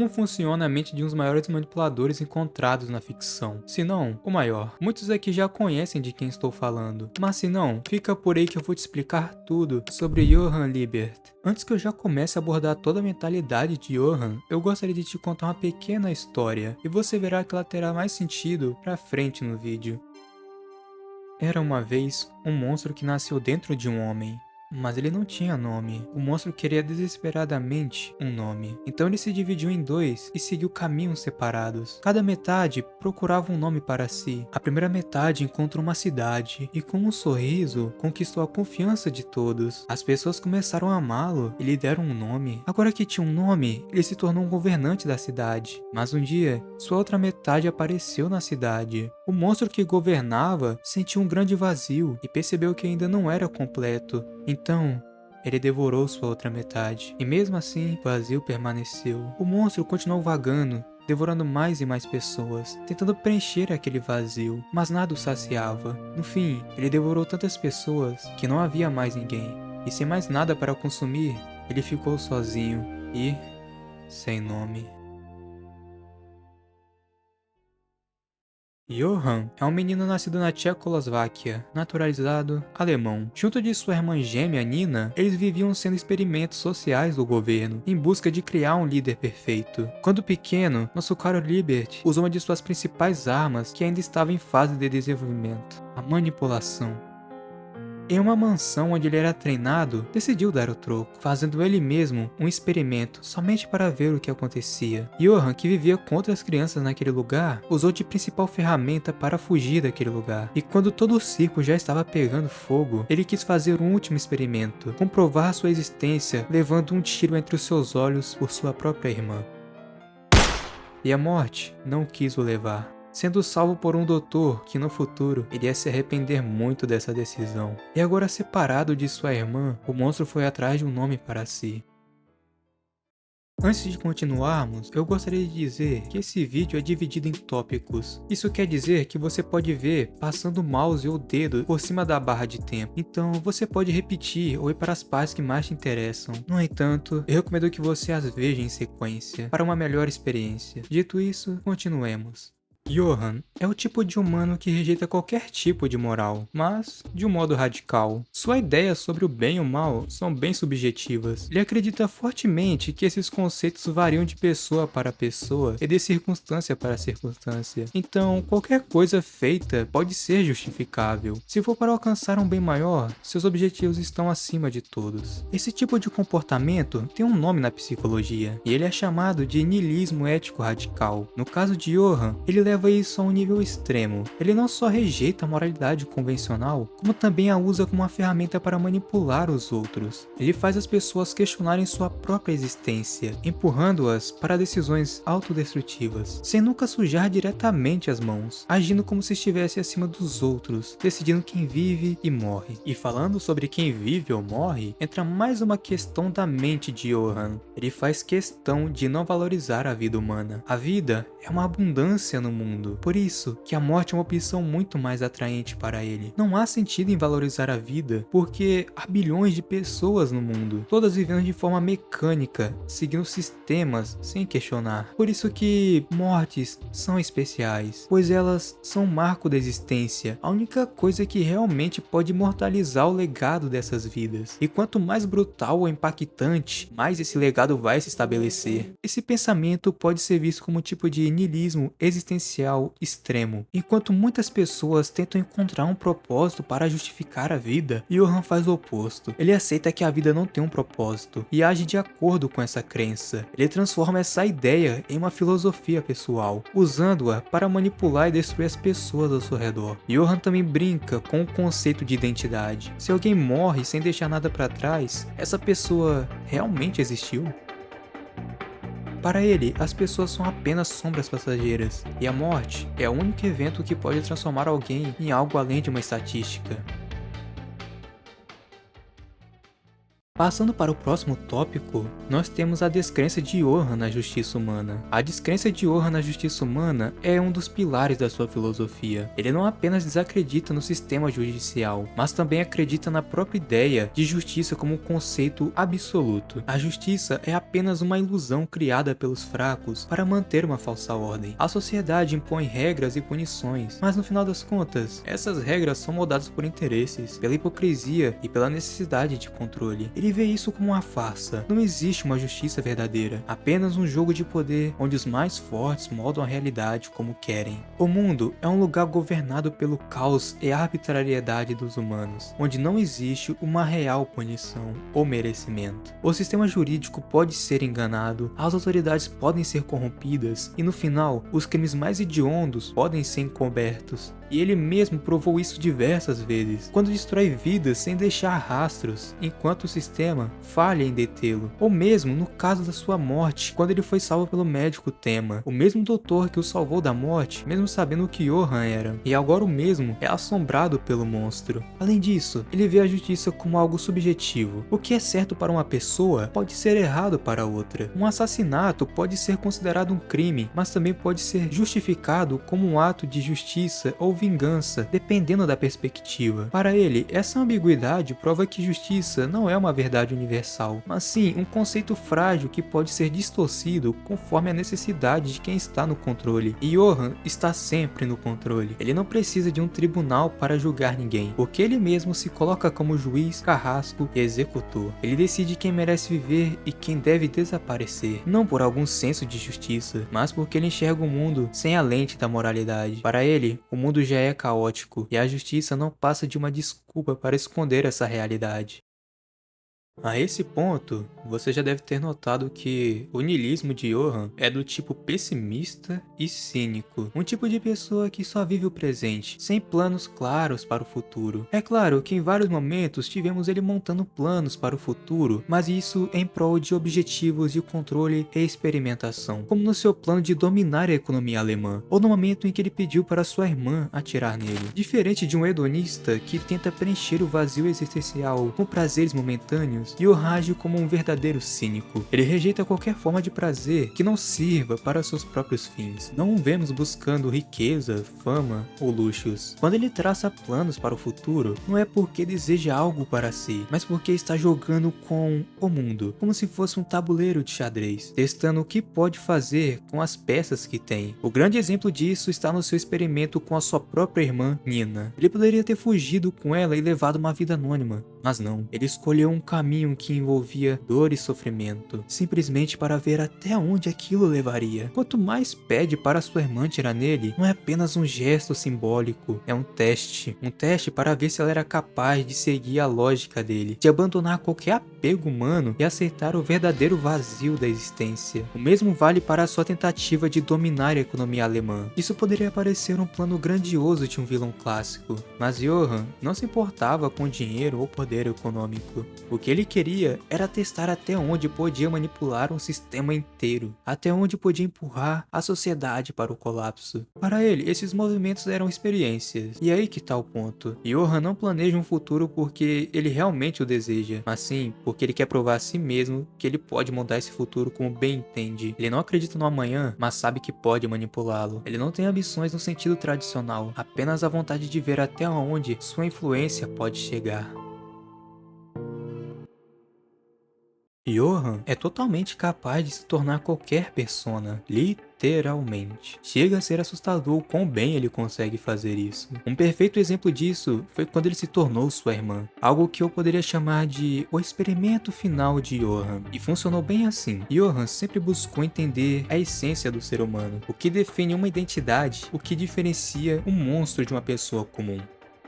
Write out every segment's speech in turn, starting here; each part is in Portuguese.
como funciona a mente de um dos maiores manipuladores encontrados na ficção. Se não, o maior. Muitos aqui já conhecem de quem estou falando, mas se não, fica por aí que eu vou te explicar tudo sobre Johann Liebert. Antes que eu já comece a abordar toda a mentalidade de Johann, eu gostaria de te contar uma pequena história, e você verá que ela terá mais sentido pra frente no vídeo. Era uma vez um monstro que nasceu dentro de um homem. Mas ele não tinha nome. O monstro queria desesperadamente um nome. Então ele se dividiu em dois e seguiu caminhos separados. Cada metade procurava um nome para si. A primeira metade encontrou uma cidade e com um sorriso conquistou a confiança de todos. As pessoas começaram a amá-lo e lhe deram um nome. Agora que tinha um nome, ele se tornou um governante da cidade. Mas um dia, sua outra metade apareceu na cidade. O monstro que governava sentiu um grande vazio e percebeu que ainda não era completo. Então, ele devorou sua outra metade, e mesmo assim, o vazio permaneceu. O monstro continuou vagando, devorando mais e mais pessoas, tentando preencher aquele vazio, mas nada o saciava. No fim, ele devorou tantas pessoas que não havia mais ninguém, e sem mais nada para consumir, ele ficou sozinho e sem nome. Johann é um menino nascido na Tchecoslováquia, naturalizado alemão. Junto de sua irmã gêmea Nina, eles viviam sendo experimentos sociais do governo, em busca de criar um líder perfeito. Quando pequeno, nosso caro Liebert usou uma de suas principais armas que ainda estava em fase de desenvolvimento: a manipulação. Em uma mansão onde ele era treinado, decidiu dar o troco, fazendo ele mesmo um experimento somente para ver o que acontecia. Johann, que vivia com outras crianças naquele lugar, usou de principal ferramenta para fugir daquele lugar. E quando todo o circo já estava pegando fogo, ele quis fazer um último experimento, comprovar sua existência levando um tiro entre os seus olhos por sua própria irmã. E a morte não quis o levar, sendo salvo por um doutor que no futuro iria se arrepender muito dessa decisão. E agora separado de sua irmã, o monstro foi atrás de um nome para si. Antes de continuarmos, eu gostaria de dizer que esse vídeo é dividido em tópicos. Isso quer dizer que você pode ver passando o mouse ou o dedo por cima da barra de tempo. Então você pode repetir ou ir para as partes que mais te interessam. No entanto, eu recomendo que você as veja em sequência, para uma melhor experiência. Dito isso, continuemos. Johann é o tipo de humano que rejeita qualquer tipo de moral, mas de um modo radical. Suas ideias sobre o bem e o mal são bem subjetivas. Ele acredita fortemente que esses conceitos variam de pessoa para pessoa e de circunstância para circunstância. Então, qualquer coisa feita pode ser justificável. Se for para alcançar um bem maior, seus objetivos estão acima de todos. Esse tipo de comportamento tem um nome na psicologia, e ele é chamado de niilismo ético radical. No caso de Johann, ele leva isso a um nível extremo. Ele não só rejeita a moralidade convencional, como também a usa como uma ferramenta para manipular os outros. Ele faz as pessoas questionarem sua própria existência, empurrando-as para decisões autodestrutivas, sem nunca sujar diretamente as mãos, agindo como se estivesse acima dos outros, decidindo quem vive e morre. E falando sobre quem vive ou morre, entra mais uma questão da mente de Johann. Ele faz questão de não valorizar a vida humana. A vida é uma abundância no mundo. Por isso que a morte é uma opção muito mais atraente para ele. Não há sentido em valorizar a vida, porque há bilhões de pessoas no mundo, todas vivendo de forma mecânica, seguindo sistemas sem questionar. Por isso que mortes são especiais, pois elas são um marco da existência, a única coisa que realmente pode imortalizar o legado dessas vidas. E quanto mais brutal ou impactante, mais esse legado vai se estabelecer. Esse pensamento pode ser visto como um tipo de niilismo existencial extremo. Enquanto muitas pessoas tentam encontrar um propósito para justificar a vida, Johann faz o oposto. Ele aceita que a vida não tem um propósito e age de acordo com essa crença. Ele transforma essa ideia em uma filosofia pessoal, usando-a para manipular e destruir as pessoas ao seu redor. Johann também brinca com o conceito de identidade. Se alguém morre sem deixar nada para trás, essa pessoa realmente existiu? Para ele, as pessoas são apenas sombras passageiras, e a morte é o único evento que pode transformar alguém em algo além de uma estatística. Passando para o próximo tópico, nós temos a descrença de Johann na justiça humana. A descrença de Johann na justiça humana é um dos pilares da sua filosofia. Ele não apenas desacredita no sistema judicial, mas também acredita na própria ideia de justiça como um conceito absoluto. A justiça é apenas uma ilusão criada pelos fracos para manter uma falsa ordem. A sociedade impõe regras e punições, mas no final das contas, essas regras são moldadas por interesses, pela hipocrisia e pela necessidade de controle. Ele vê isso como uma farsa. Não existe uma justiça verdadeira, apenas um jogo de poder onde os mais fortes moldam a realidade como querem. O mundo é um lugar governado pelo caos e arbitrariedade dos humanos, onde não existe uma real punição ou merecimento. O sistema jurídico pode ser enganado, as autoridades podem ser corrompidas e no final, os crimes mais hediondos podem ser encobertos. E ele mesmo provou isso diversas vezes, quando destrói vidas sem deixar rastros, enquanto o sistema falha em detê-lo. Ou mesmo no caso da sua morte, quando ele foi salvo pelo médico Tema, o mesmo doutor que o salvou da morte, mesmo sabendo o que Johann era. E agora o mesmo é assombrado pelo monstro. Além disso, ele vê a justiça como algo subjetivo. O que é certo para uma pessoa pode ser errado para outra. Um assassinato pode ser considerado um crime, mas também pode ser justificado como um ato de justiça ou vingança, dependendo da perspectiva. Para ele, essa ambiguidade prova que justiça não é uma verdade universal, mas sim um conceito frágil que pode ser distorcido conforme a necessidade de quem está no controle. E Johann está sempre no controle. Ele não precisa de um tribunal para julgar ninguém, porque ele mesmo se coloca como juiz, carrasco e executor. Ele decide quem merece viver e quem deve desaparecer, não por algum senso de justiça, mas porque ele enxerga o mundo sem a lente da moralidade. Para ele, o mundo já é caótico, e a justiça não passa de uma desculpa para esconder essa realidade. A esse ponto, você já deve ter notado que o niilismo de Johann é do tipo pessimista e cínico, um tipo de pessoa que só vive o presente, sem planos claros para o futuro. É claro que em vários momentos tivemos ele montando planos para o futuro, mas isso em prol de objetivos de controle e experimentação, como no seu plano de dominar a economia alemã, ou no momento em que ele pediu para sua irmã atirar nele. Diferente de um hedonista que tenta preencher o vazio existencial com prazeres momentâneos, Johann age como um verdadeiro cínico. Ele rejeita qualquer forma de prazer que não sirva para seus próprios fins. Não o vemos buscando riqueza, fama ou luxos. Quando ele traça planos para o futuro, não é porque deseja algo para si, mas porque está jogando com o mundo, como se fosse um tabuleiro de xadrez, testando o que pode fazer com as peças que tem. O grande exemplo disso está no seu experimento com a sua própria irmã, Nina. Ele poderia ter fugido com ela e levado uma vida anônima, mas não. Ele escolheu um caminho que envolvia dor e sofrimento, simplesmente para ver até onde aquilo levaria. Quanto mais pede para sua irmã tirar nele, não é apenas um gesto simbólico, é um teste para ver se ela era capaz de seguir a lógica dele, de abandonar qualquer apego humano e aceitar o verdadeiro vazio da existência. O mesmo vale para a sua tentativa de dominar a economia alemã. Isso poderia parecer um plano grandioso de um vilão clássico, mas Johann não se importava com dinheiro ou poder econômico. O que ele queria era testar até onde podia manipular um sistema inteiro, até onde podia empurrar a sociedade para o colapso. Para ele, esses movimentos eram experiências. E aí que tá o ponto. Johann não planeja um futuro porque ele realmente o deseja, mas sim porque ele quer provar a si mesmo que ele pode mudar esse futuro como bem entende. Ele não acredita no amanhã, mas sabe que pode manipulá-lo. Ele não tem ambições no sentido tradicional, apenas a vontade de ver até onde sua influência pode chegar. Johann é totalmente capaz de se tornar qualquer persona, literalmente. Chega a ser assustador o quão bem ele consegue fazer isso. Um perfeito exemplo disso foi quando ele se tornou sua irmã, algo que eu poderia chamar de o experimento final de Johann. E funcionou bem assim. Johann sempre buscou entender a essência do ser humano, o que define uma identidade, o que diferencia um monstro de uma pessoa comum.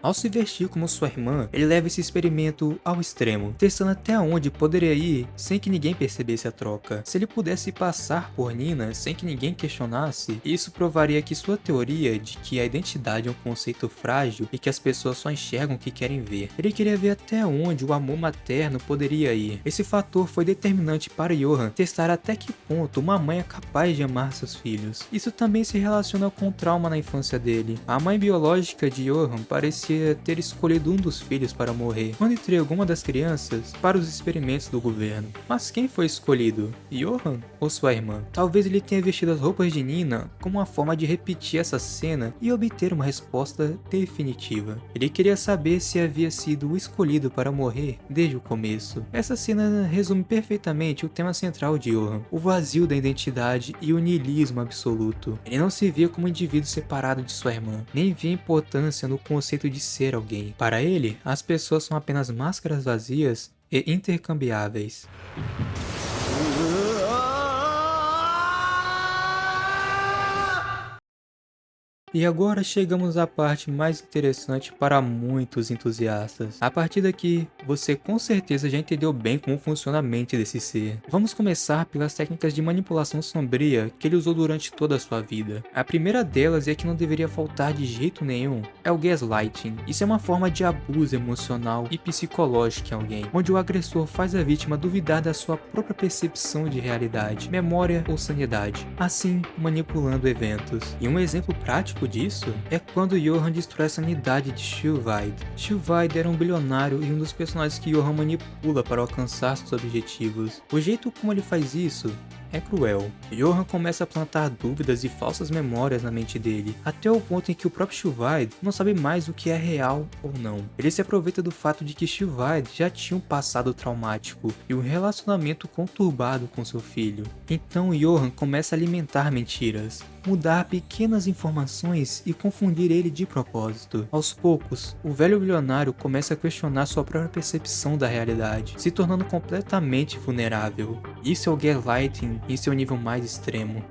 Ao se vestir como sua irmã, ele leva esse experimento ao extremo, testando até onde poderia ir sem que ninguém percebesse a troca. Se ele pudesse passar por Nina sem que ninguém questionasse, isso provaria que sua teoria de que a identidade é um conceito frágil e que as pessoas só enxergam o que querem ver. Ele queria ver até onde o amor materno poderia ir. Esse fator foi determinante para Johann testar até que ponto uma mãe é capaz de amar seus filhos. Isso também se relaciona com o trauma na infância dele. A mãe biológica de Johann parecia parecia ter escolhido um dos filhos para morrer, quando entregou uma das crianças para os experimentos do governo. Mas quem foi escolhido? Johan ou sua irmã? Talvez ele tenha vestido as roupas de Nina como uma forma de repetir essa cena e obter uma resposta definitiva. Ele queria saber se havia sido o escolhido para morrer desde o começo. Essa cena resume perfeitamente o tema central de Johan, o vazio da identidade e o niilismo absoluto. Ele não se via como um indivíduo separado de sua irmã, nem via importância no conceito de ser alguém. Para ele, as pessoas são apenas máscaras vazias e intercambiáveis. E agora chegamos à parte mais interessante para muitos entusiastas. A partir daqui, você com certeza já entendeu bem como funciona a mente desse ser. Vamos começar pelas técnicas de manipulação sombria que ele usou durante toda a sua vida. A primeira delas, e a que não deveria faltar de jeito nenhum, é o gaslighting. Isso é uma forma de abuso emocional e psicológico em alguém, onde o agressor faz a vítima duvidar da sua própria percepção de realidade, memória ou sanidade, assim manipulando eventos. E um exemplo prático disso é quando Johan destrói a sanidade de Sylvaid. Sylvaid era um bilionário e um dos personagens que Johan manipula para alcançar seus objetivos. O jeito como ele faz isso é cruel. Johan começa a plantar dúvidas e falsas memórias na mente dele, até o ponto em que o próprio Sylvaid não sabe mais o que é real ou não. Ele se aproveita do fato de que Sylvaid já tinha um passado traumático e um relacionamento conturbado com seu filho. Então Johan começa a alimentar mentiras, mudar pequenas informações e confundir ele de propósito. Aos poucos, o velho bilionário começa a questionar sua própria percepção da realidade, se tornando completamente vulnerável. Isso é o gaslighting em seu nível mais extremo.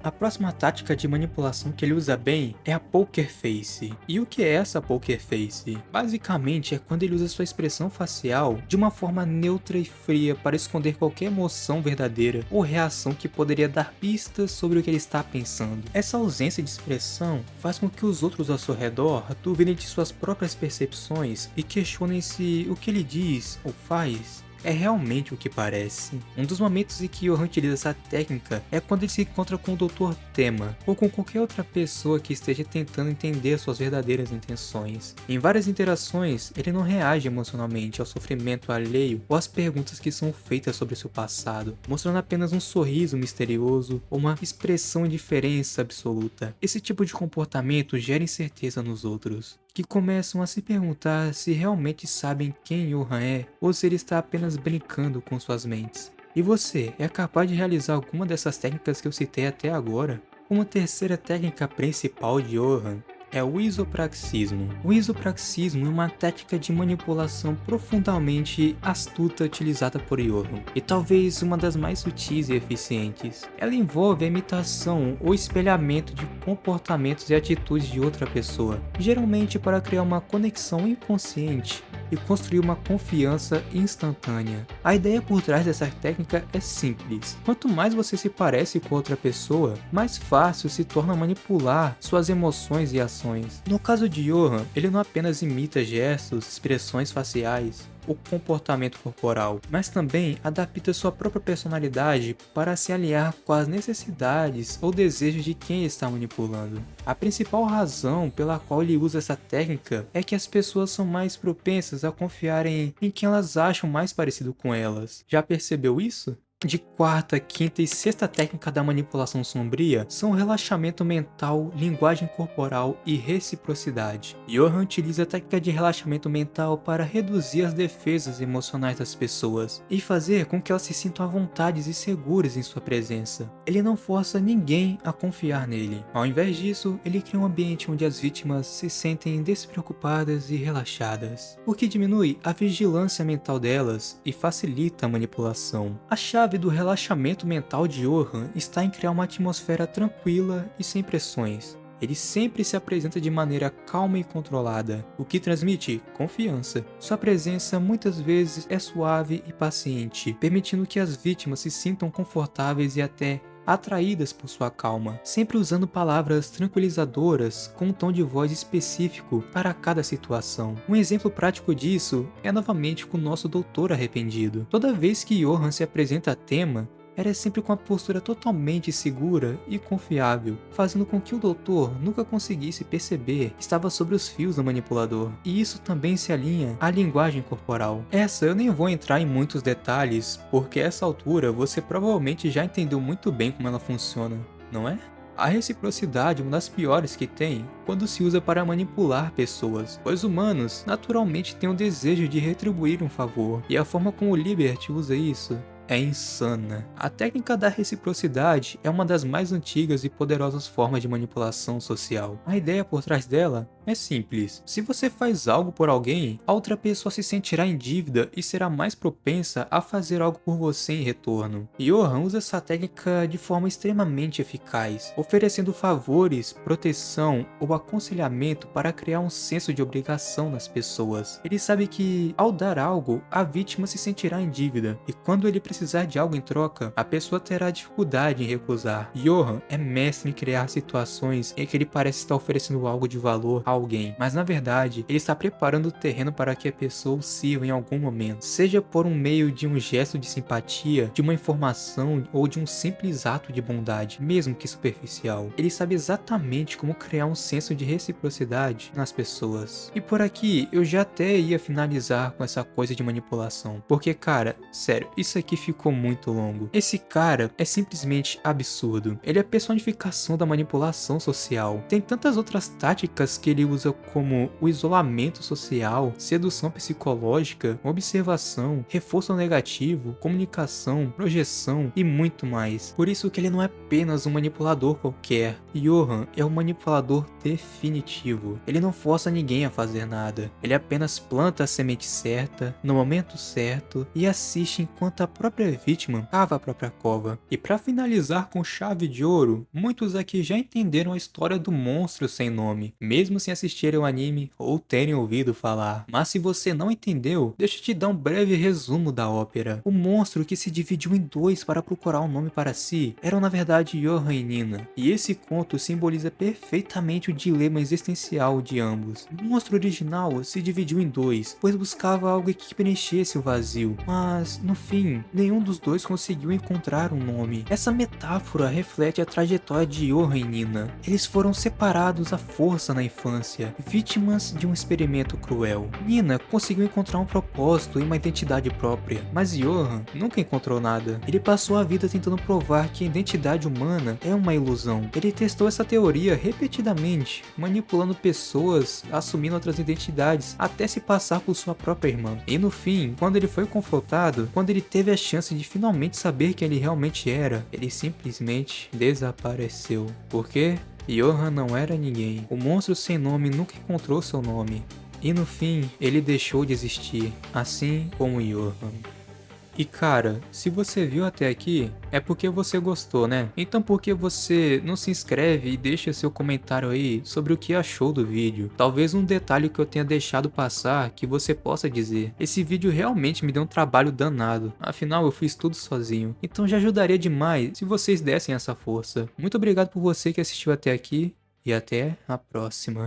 A próxima tática de manipulação que ele usa bem é a Poker Face. E o que é essa Poker Face? Basicamente é quando ele usa sua expressão facial de uma forma neutra e fria para esconder qualquer emoção verdadeira ou reação que poderia dar pistas sobre o que ele está pensando. Essa ausência de expressão faz com que os outros ao seu redor duvidem de suas próprias percepções e questionem se o que ele diz ou faz é realmente o que parece. Um dos momentos em que Johan utiliza essa técnica é quando ele se encontra com o Dr. Tema, ou com qualquer outra pessoa que esteja tentando entender suas verdadeiras intenções. Em várias interações, ele não reage emocionalmente ao sofrimento alheio ou às perguntas que são feitas sobre seu passado, mostrando apenas um sorriso misterioso ou uma expressão de indiferença absoluta. Esse tipo de comportamento gera incerteza nos outros, que começam a se perguntar se realmente sabem quem Johan é ou se ele está apenas brincando com suas mentes. E você, é capaz de realizar alguma dessas técnicas que eu citei até agora? Uma terceira técnica principal de Johan é o isopraxismo. O isopraxismo é uma técnica de manipulação profundamente astuta utilizada por Johan, e talvez uma das mais sutis e eficientes. Ela envolve a imitação ou espelhamento de comportamentos e atitudes de outra pessoa, geralmente para criar uma conexão inconsciente e construir uma confiança instantânea. A ideia por trás dessa técnica é simples. Quanto mais você se parece com outra pessoa, mais fácil se torna manipular suas emoções e ações. No caso de Johan, ele não apenas imita gestos, expressões faciais, o comportamento corporal, mas também adapta sua própria personalidade para se alinhar com as necessidades ou desejos de quem está manipulando. A principal razão pela qual ele usa essa técnica é que as pessoas são mais propensas a confiarem em quem elas acham mais parecido com elas. Já percebeu isso? De quarta, quinta e sexta técnica da manipulação sombria são relaxamento mental, linguagem corporal e reciprocidade. Johan utiliza a técnica de relaxamento mental para reduzir as defesas emocionais das pessoas e fazer com que elas se sintam à vontade e seguras em sua presença. Ele não força ninguém a confiar nele. Ao invés disso, ele cria um ambiente onde as vítimas se sentem despreocupadas e relaxadas, o que diminui a vigilância mental delas e facilita a manipulação. A chave do relaxamento mental de Johan está em criar uma atmosfera tranquila e sem pressões. Ele sempre se apresenta de maneira calma e controlada, o que transmite confiança. Sua presença muitas vezes é suave e paciente, permitindo que as vítimas se sintam confortáveis e até atraídas por sua calma, sempre usando palavras tranquilizadoras com um tom de voz específico para cada situação. Um exemplo prático disso é novamente com o nosso doutor arrependido. Toda vez que Johan se apresenta a Tema, era sempre com uma postura totalmente segura e confiável, fazendo com que o doutor nunca conseguisse perceber que estava sobre os fios do manipulador. E isso também se alinha à linguagem corporal. Essa eu nem vou entrar em muitos detalhes, porque a essa altura você provavelmente já entendeu muito bem como ela funciona, não é? A reciprocidade é uma das piores que tem quando se usa para manipular pessoas, pois humanos naturalmente têm o desejo de retribuir um favor, e a forma como o Liberty usa isso é insana. A técnica da reciprocidade é uma das mais antigas e poderosas formas de manipulação social. A ideia por trás dela é simples. Se você faz algo por alguém, a outra pessoa se sentirá em dívida e será mais propensa a fazer algo por você em retorno. Johan usa essa técnica de forma extremamente eficaz, oferecendo favores, proteção ou aconselhamento para criar um senso de obrigação nas pessoas. Ele sabe que, ao dar algo, a vítima se sentirá em dívida, e quando ele precisar de algo em troca, a pessoa terá dificuldade em recusar. Johan é mestre em criar situações em que ele parece estar oferecendo algo de valor a alguém, mas na verdade ele está preparando o terreno para que a pessoa o sirva em algum momento, seja por um meio de um gesto de simpatia, de uma informação ou de um simples ato de bondade, mesmo que superficial. Ele sabe exatamente como criar um senso de reciprocidade nas pessoas. E por aqui eu já até ia finalizar com essa coisa de manipulação, porque cara, sério, isso aqui ficou muito longo. Esse cara é simplesmente absurdo. Ele é a personificação da manipulação social. Tem tantas outras táticas que ele usa, como o isolamento social, sedução psicológica, observação, reforço negativo, comunicação, projeção e muito mais. Por isso que ele não é apenas um manipulador qualquer. Johan é um manipulador definitivo. Ele não força ninguém a fazer nada. Ele apenas planta a semente certa, no momento certo, e assiste enquanto a própria vítima cava a própria cova. E para finalizar com chave de ouro, muitos aqui já entenderam a história do monstro sem nome, mesmo sem assistirem o anime ou terem ouvido falar. Mas se você não entendeu, deixa eu te dar um breve resumo da ópera. O monstro, que se dividiu em dois para procurar um nome para si, eram na verdade Johan e Nina, e esse conto simboliza perfeitamente o dilema existencial de ambos. O monstro original se dividiu em dois, pois buscava algo que preenchesse o vazio, mas no fim, nenhum dos dois conseguiu encontrar um nome. Essa metáfora reflete a trajetória de Johan e Nina. Eles foram separados à força na infância, vítimas de um experimento cruel. Nina conseguiu encontrar um propósito e uma identidade própria, mas Johan nunca encontrou nada. Ele passou a vida tentando provar que a identidade humana é uma ilusão. Ele testou essa teoria repetidamente, manipulando pessoas, assumindo outras identidades, até se passar por sua própria irmã. E no fim, quando ele foi confrontado, quando ele teve a chance de finalmente saber quem ele realmente era, ele simplesmente desapareceu. Por quê? Johan não era ninguém. O monstro sem nome nunca encontrou seu nome. E no fim, ele deixou de existir, assim como Johan. E cara, se você viu até aqui, é porque você gostou, né? Então por que você não se inscreve e deixa seu comentário aí sobre o que achou do vídeo? Talvez um detalhe que eu tenha deixado passar que você possa dizer. Esse vídeo realmente me deu um trabalho danado, afinal eu fiz tudo sozinho. Então já ajudaria demais se vocês dessem essa força. Muito obrigado por você que assistiu até aqui e até a próxima.